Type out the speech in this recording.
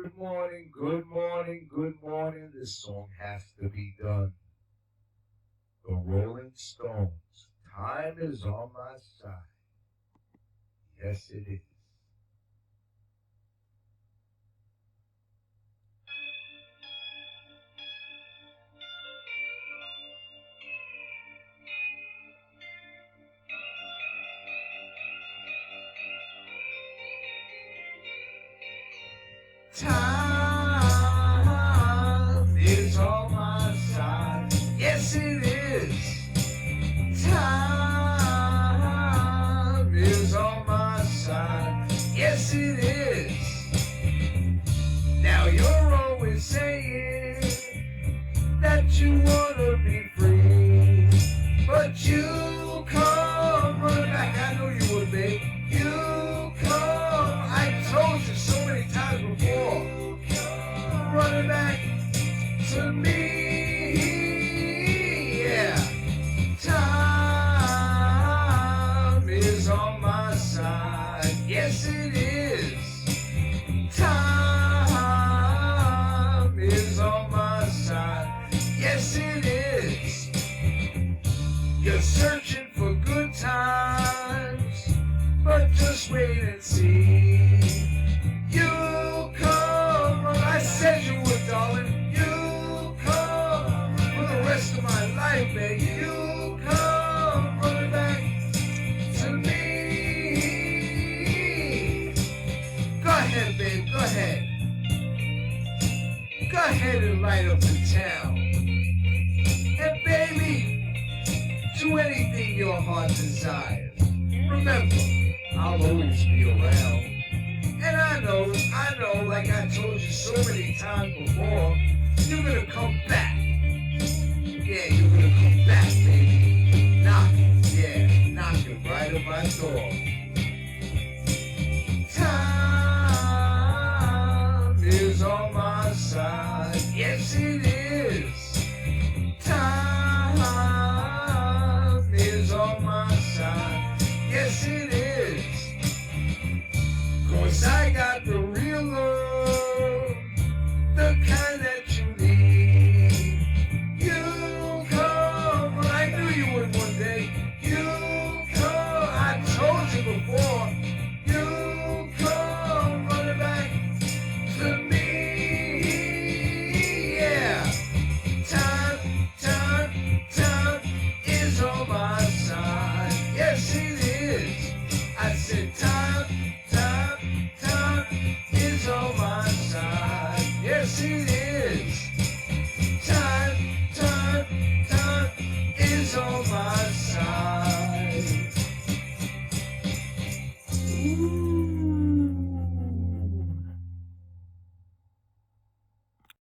Good morning, good morning, good morning. This song has to be done. The Rolling Stones. Time is on my side. Yes, it is. Time is on my side. Yes, it is. Time is on my side. Yes, it is. Now you're always saying that you want to be free, but you come running back. I know you would be. You come. I told you so many times before. Running back to me. Yeah. Time is on my side. Yes, it is. Time is on my side. Yes, it is. You're searching for good times, but just wait and see. You come, I said you would, darling. You come for the rest of my life, baby. You come running back to me. Go ahead, babe, go ahead. Go ahead and light up the town. And baby, do anything your heart desires. Remember, I'll always be around. And I know, like I told you so many times before, you're gonna come back. Yeah, you're gonna come back, baby. Knocking right at my door. Time is on my side. Yes, it is. Time is on my side. Yes, it is. 'Cause I got the real love, the kind that you need. You come, I knew you would one day. You come, I told you before. You come running back to me. Yeah. Time is on my side. Yes, it is. I said time is on my side. Yes, it is.